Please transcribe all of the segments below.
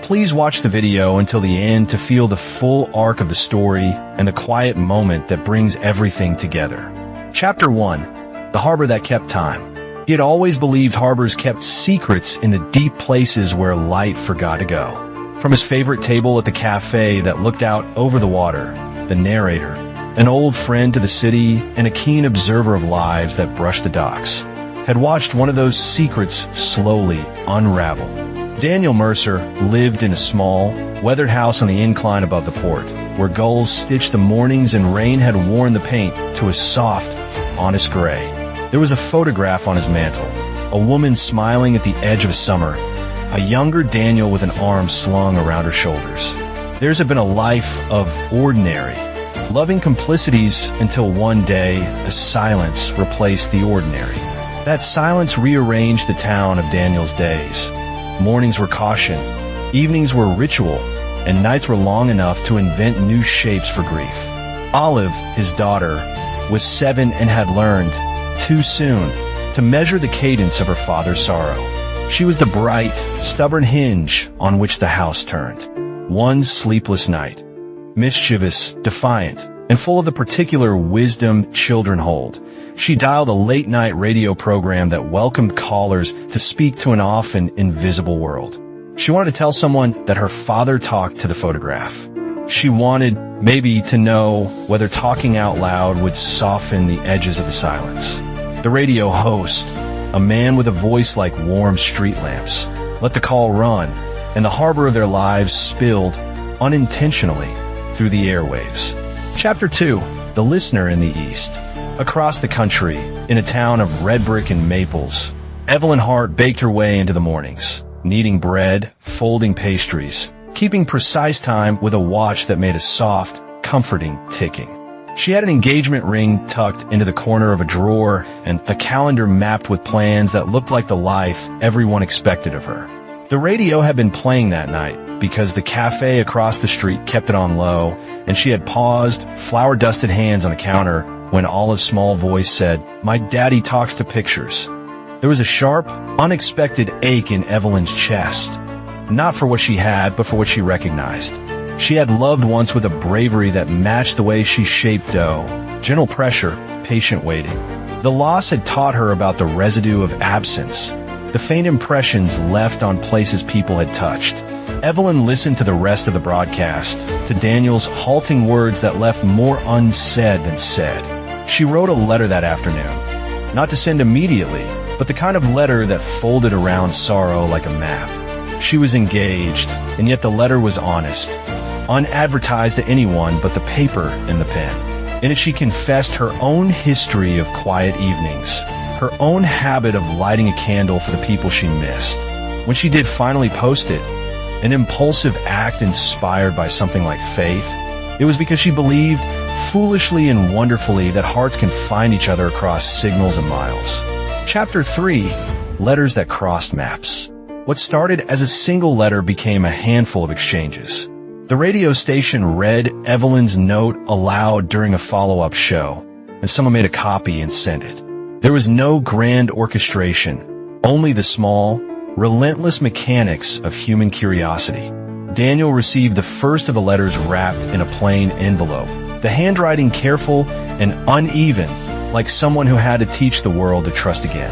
Please watch the video until the end to feel the full arc of the story and the quiet moment that brings everything together. Chapter 1. The Harbor That Kept Time. He had always believed harbors kept secrets in the deep places where light forgot to go. From his favorite table at the cafe that looked out over the water, the narrator, an old friend to the city and a keen observer of lives that brushed the docks, had watched one of those secrets slowly unravel. Daniel Mercer lived in a small, weathered house on the incline above the port, where gulls stitched the mornings and rain had worn the paint to a soft, honest gray. There was a photograph on his mantel, a woman smiling at the edge of summer, a younger Daniel with an arm slung around her shoulders. Theirs had been a life of ordinary, loving complicities until one day a silence replaced the ordinary. That silence rearranged the town of Daniel's days. Mornings were caution, evenings were ritual, and nights were long enough to invent new shapes for grief. Olive, his daughter, was 7 and had learned, too soon, to measure the cadence of her father's sorrow. She was the bright, stubborn hinge on which the house turned. One sleepless night, mischievous, defiant, and full of the particular wisdom children hold, she dialed a late-night radio program that welcomed callers to speak to an often invisible world. She wanted to tell someone that her father talked to the photograph. She wanted, maybe, to know whether talking out loud would soften the edges of the silence. The radio host, a man with a voice like warm street lamps, let the call run, and the harbor of their lives spilled, unintentionally, through the airwaves. Chapter 2. The Listener in the East. Across the country, in a town of red brick and maples, Evelyn Hart baked her way into the mornings, kneading bread, folding pastries, keeping precise time with a watch that made a soft, comforting ticking. She had an engagement ring tucked into the corner of a drawer and a calendar mapped with plans that looked like the life everyone expected of her. The radio had been playing that night because the cafe across the street kept it on low, and she had paused, flour-dusted hands on the counter, when Olive's small voice said, "My daddy talks to pictures." There was a sharp, unexpected ache in Evelyn's chest. Not for what she had, but for what she recognized. She had loved once with a bravery that matched the way she shaped dough. Gentle pressure, patient waiting. The loss had taught her about the residue of absence, the faint impressions left on places people had touched. Evelyn listened to the rest of the broadcast, to Daniel's halting words that left more unsaid than said. She wrote a letter that afternoon, not to send immediately, but the kind of letter that folded around sorrow like a map. She was engaged, and yet the letter was honest, unadvertised to anyone but the paper and the pen. In it she confessed her own history of quiet evenings, her own habit of lighting a candle for the people she missed. When she did finally post it, an impulsive act inspired by something like faith, it was because she believed foolishly and wonderfully that hearts can find each other across signals and miles. Chapter 3. Letters that crossed maps. What started as a single letter became a handful of exchanges. The radio station read Evelyn's note aloud during a follow-up show, and someone made a copy and sent it. There was no grand orchestration, only the small, relentless mechanics of human curiosity. Daniel received the first of the letters wrapped in a plain envelope, the handwriting careful and uneven, like someone who had to teach the world to trust again.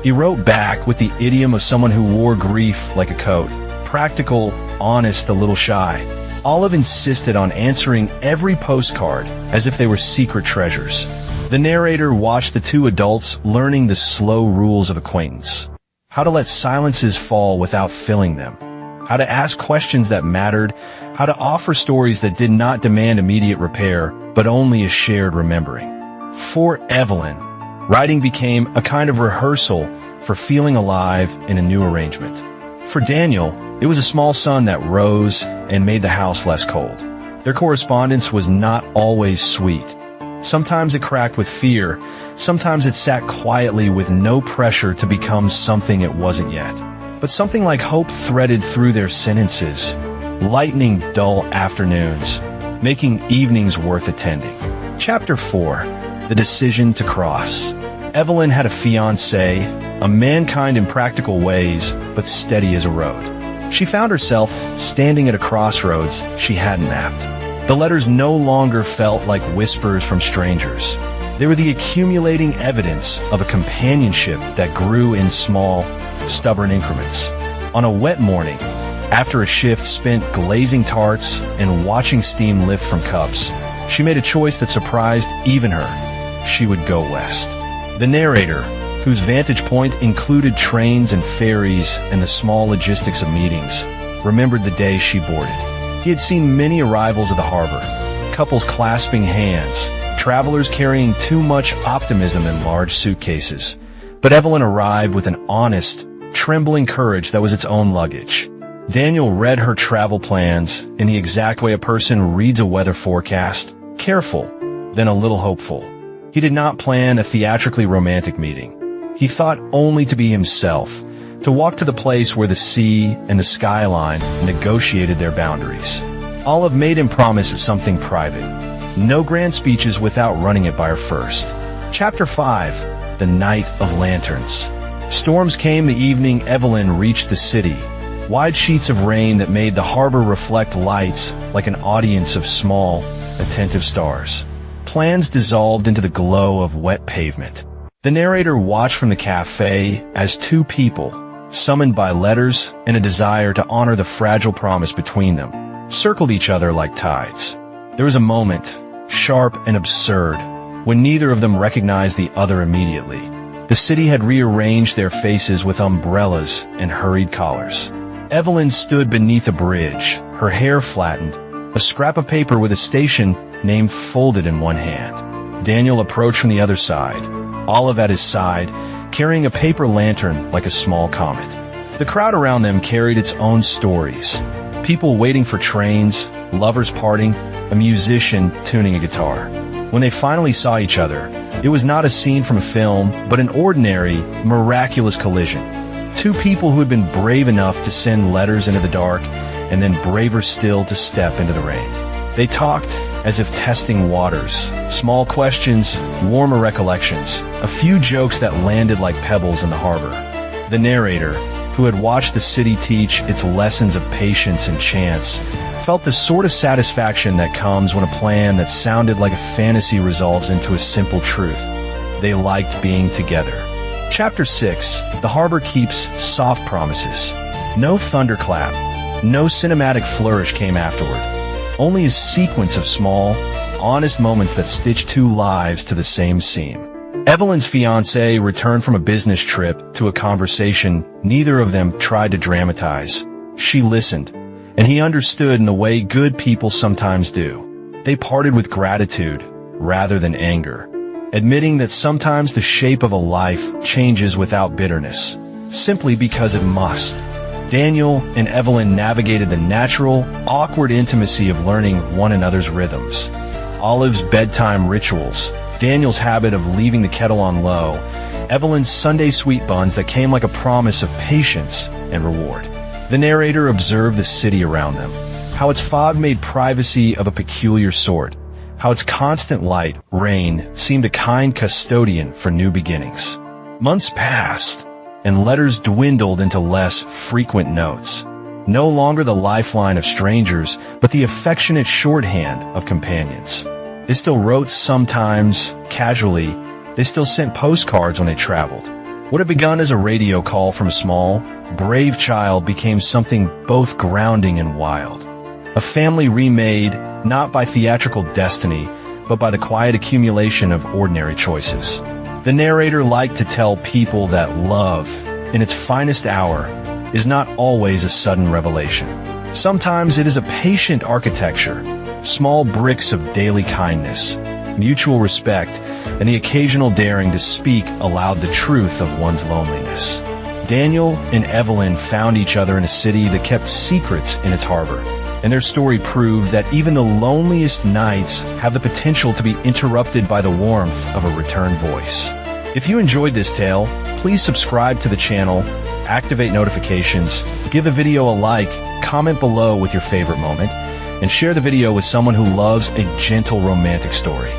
He wrote back with the idiom of someone who wore grief like a coat, practical, honest, a little shy. Olive insisted on answering every postcard as if they were secret treasures. The narrator watched the two adults learning the slow rules of acquaintance. How to let silences fall without filling them. How to ask questions that mattered. How to offer stories that did not demand immediate repair, but only a shared remembering. For Evelyn, writing became a kind of rehearsal for feeling alive in a new arrangement. For Daniel, it was a small sun that rose and made the house less cold. Their correspondence was not always sweet. Sometimes it cracked with fear. Sometimes it sat quietly with no pressure to become something it wasn't yet. But something like hope threaded through their sentences, lightening dull afternoons, making evenings worth attending. Chapter 4. The Decision to Cross. Evelyn had a fiancé, a mankind in practical ways, but steady as a road. She found herself standing at a crossroads she hadn't mapped. The letters no longer felt like whispers from strangers. They were the accumulating evidence of a companionship that grew in small, stubborn increments. On a wet morning, after a shift spent glazing tarts and watching steam lift from cups, she made a choice that surprised even her. She would go west. The narrator, whose vantage point included trains and ferries and the small logistics of meetings, remembered the day she boarded. He had seen many arrivals of the harbor, couples clasping hands, travelers carrying too much optimism in large suitcases. But Evelyn arrived with an honest, trembling courage that was its own luggage. Daniel read her travel plans in the exact way a person reads a weather forecast, careful, then a little hopeful. He did not plan a theatrically romantic meeting. He thought only to be himself, to walk to the place where the sea and the skyline negotiated their boundaries. Olive made him promise something private. No grand speeches without running it by her first. Chapter 5. The Night of Lanterns. Storms came the evening Evelyn reached the city. Wide sheets of rain that made the harbor reflect lights like an audience of small, attentive stars. Plans dissolved into the glow of wet pavement. The narrator watched from the cafe as two people, summoned by letters and a desire to honor the fragile promise between them, circled each other like tides. There was a moment, sharp and absurd, when neither of them recognized the other immediately. The city had rearranged their faces with umbrellas and hurried collars. Evelyn stood beneath a bridge, her hair flattened, a scrap of paper with a station name folded in one hand. Daniel approached from the other side, Olive at his side, carrying a paper lantern like a small comet. The crowd around them carried its own stories. People waiting for trains, lovers parting, a musician tuning a guitar. When they finally saw each other, it was not a scene from a film, but an ordinary, miraculous collision. Two people who had been brave enough to send letters into the dark, and then braver still to step into the rain. They talked as if testing waters. Small questions, warmer recollections, a few jokes that landed like pebbles in the harbor. The narrator, who had watched the city teach its lessons of patience and chance, felt the sort of satisfaction that comes when a plan that sounded like a fantasy resolves into a simple truth. They liked being together. Chapter 6. The harbor keeps soft promises. No thunderclap, no cinematic flourish came afterward. Only a sequence of small, honest moments that stitch two lives to the same seam. Evelyn's fiancé returned from a business trip to a conversation neither of them tried to dramatize. She listened, and he understood in the way good people sometimes do. They parted with gratitude rather than anger, admitting that sometimes the shape of a life changes without bitterness, simply because it must. Daniel and Evelyn navigated the natural, awkward intimacy of learning one another's rhythms. Olive's bedtime rituals, Daniel's habit of leaving the kettle on low, Evelyn's Sunday sweet buns that came like a promise of patience and reward. The narrator observed the city around them, how its fog made privacy of a peculiar sort, how its constant light, rain, seemed a kind custodian for new beginnings. Months passed, and letters dwindled into less frequent notes. No longer the lifeline of strangers, but the affectionate shorthand of companions. They still wrote sometimes, casually. They still sent postcards when they traveled. What had begun as a radio call from a small, brave child became something both grounding and wild. A family remade, not by theatrical destiny, but by the quiet accumulation of ordinary choices. The narrator liked to tell people that love, in its finest hour, is not always a sudden revelation. Sometimes it is a patient architecture, small bricks of daily kindness, mutual respect, and the occasional daring to speak aloud the truth of one's loneliness. Daniel and Evelyn found each other in a city that kept secrets in its harbor, and their story proved that even the loneliest nights have the potential to be interrupted by the warmth of a return voice. If you enjoyed this tale, please subscribe to the channel, activate notifications, give the video a like, comment below with your favorite moment, and share the video with someone who loves a gentle romantic story.